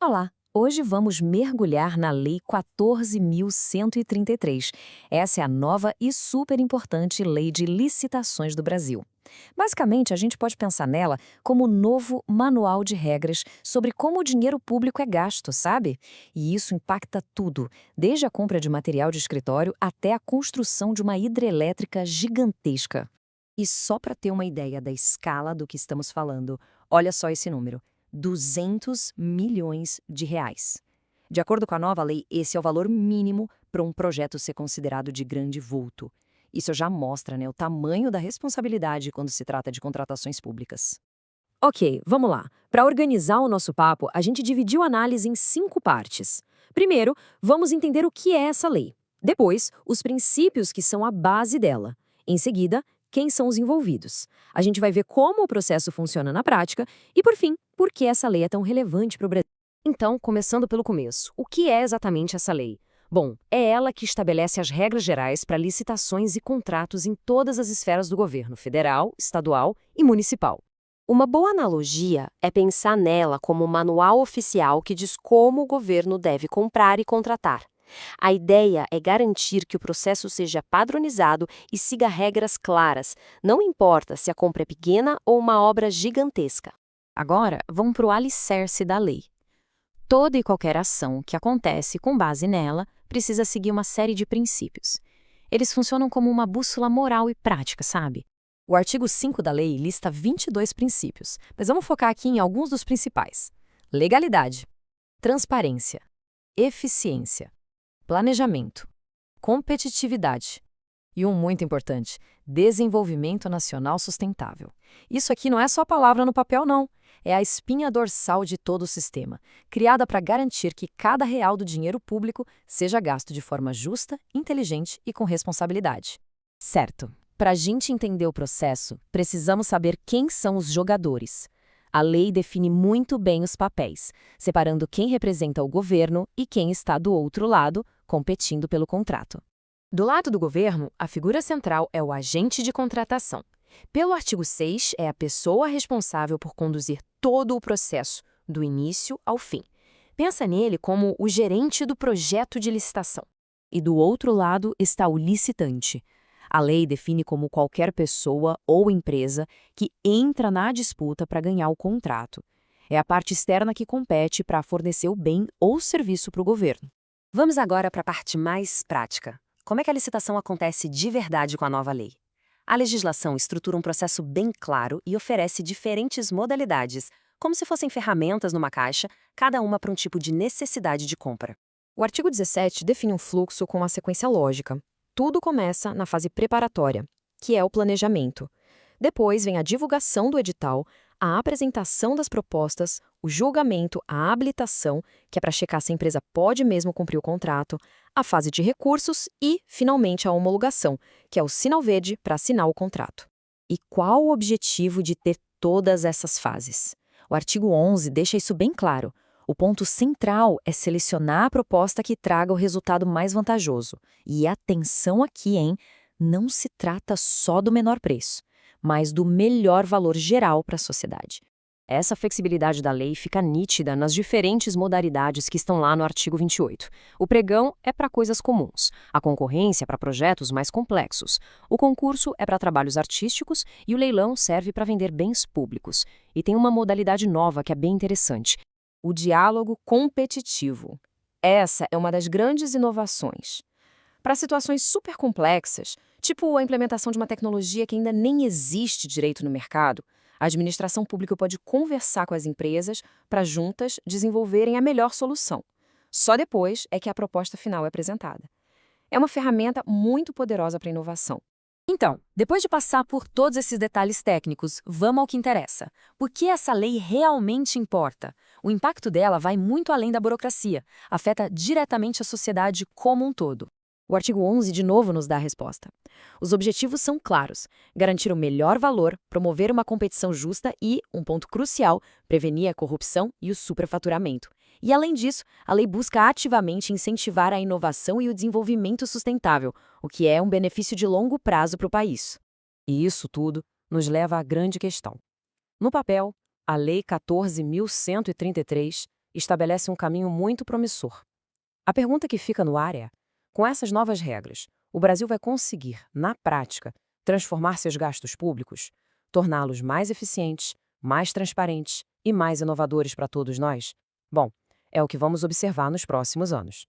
Olá! Hoje vamos mergulhar na Lei 14.133. Essa é a nova e super importante Lei de Licitações do Brasil. Basicamente, a gente pode pensar nela como um novo manual de regras sobre como o dinheiro público é gasto, sabe? E isso impacta tudo, desde a compra de material de escritório até a construção de uma hidrelétrica gigantesca. E só para ter uma ideia da escala do que estamos falando, olha só esse número: 200 milhões de reais. De acordo com a nova lei, esse é o valor mínimo para um projeto ser considerado de grande vulto. Isso já mostra, o tamanho da responsabilidade quando se trata de contratações públicas. Ok, vamos lá. Para organizar o nosso papo, a gente dividiu a análise em 5 partes. Primeiro, vamos entender o que é essa lei. Depois, os princípios que são a base dela. Em seguida, quem são os envolvidos. A gente vai ver como o processo funciona na prática e, por fim, por que essa lei é tão relevante para o Brasil. Então, começando pelo começo, o que é exatamente essa lei? Bom, é ela que estabelece as regras gerais para licitações e contratos em todas as esferas do governo federal, estadual e municipal. Uma boa analogia é pensar nela como um manual oficial que diz como o governo deve comprar e contratar. A ideia é garantir que o processo seja padronizado e siga regras claras, não importa se a compra é pequena ou uma obra gigantesca. Agora, vamos para o alicerce da lei. Toda e qualquer ação que acontece com base nela precisa seguir uma série de princípios. Eles funcionam como uma bússola moral e prática, sabe? O artigo 5 da lei lista 22 princípios, mas vamos focar aqui em alguns dos principais: legalidade, transparência, eficiência, planejamento, competitividade e um muito importante: desenvolvimento nacional sustentável. Isso aqui não é só palavra no papel, não. É a espinha dorsal de todo o sistema, criada para garantir que cada real do dinheiro público seja gasto de forma justa, inteligente e com responsabilidade. Certo. Para a gente entender o processo, precisamos saber quem são os jogadores. A lei define muito bem os papéis, separando quem representa o governo e quem está do outro lado, competindo pelo contrato. Do lado do governo, a figura central é o agente de contratação. Pelo artigo 6, é a pessoa responsável por conduzir todo o processo, do início ao fim. Pensa nele como o gerente do projeto de licitação. E do outro lado está o licitante. A lei define como qualquer pessoa ou empresa que entra na disputa para ganhar o contrato. É a parte externa que compete para fornecer o bem ou serviço para o governo. Vamos agora para a parte mais prática. Como é que a licitação acontece de verdade com a nova lei? A legislação estrutura um processo bem claro e oferece diferentes modalidades, como se fossem ferramentas numa caixa, cada uma para um tipo de necessidade de compra. O artigo 17 define um fluxo com uma sequência lógica. Tudo começa na fase preparatória, que é o planejamento. Depois vem a divulgação do edital, a apresentação das propostas, o julgamento, a habilitação, que é para checar se a empresa pode mesmo cumprir o contrato, a fase de recursos e, finalmente, a homologação, que é o sinal verde para assinar o contrato. E qual o objetivo de ter todas essas fases? O artigo 11 deixa isso bem claro. O ponto central é selecionar a proposta que traga o resultado mais vantajoso. E atenção aqui, hein? Não se trata só do menor preço, mas do melhor valor geral para a sociedade. Essa flexibilidade da lei fica nítida nas diferentes modalidades que estão lá no artigo 28. O pregão é para coisas comuns, a concorrência é para projetos mais complexos, o concurso é para trabalhos artísticos e o leilão serve para vender bens públicos. E tem uma modalidade nova que é bem interessante: o diálogo competitivo. Essa é uma das grandes inovações. Para situações super complexas, tipo a implementação de uma tecnologia que ainda nem existe direito no mercado, a administração pública pode conversar com as empresas para juntas desenvolverem a melhor solução. Só depois é que a proposta final é apresentada. É uma ferramenta muito poderosa para a inovação. Então, depois de passar por todos esses detalhes técnicos, vamos ao que interessa. Por que essa lei realmente importa? O impacto dela vai muito além da burocracia, afeta diretamente a sociedade como um todo. O artigo 11, de novo, nos dá a resposta. Os objetivos são claros: garantir o melhor valor, promover uma competição justa e, um ponto crucial, prevenir a corrupção e o superfaturamento. E, além disso, a lei busca ativamente incentivar a inovação e o desenvolvimento sustentável, o que é um benefício de longo prazo para o país. E isso tudo nos leva à grande questão. No papel, a Lei 14.133 estabelece um caminho muito promissor. A pergunta que fica no ar é: com essas novas regras, o Brasil vai conseguir, na prática, transformar seus gastos públicos, torná-los mais eficientes, mais transparentes e mais inovadores para todos nós? Bom, é o que vamos observar nos próximos anos.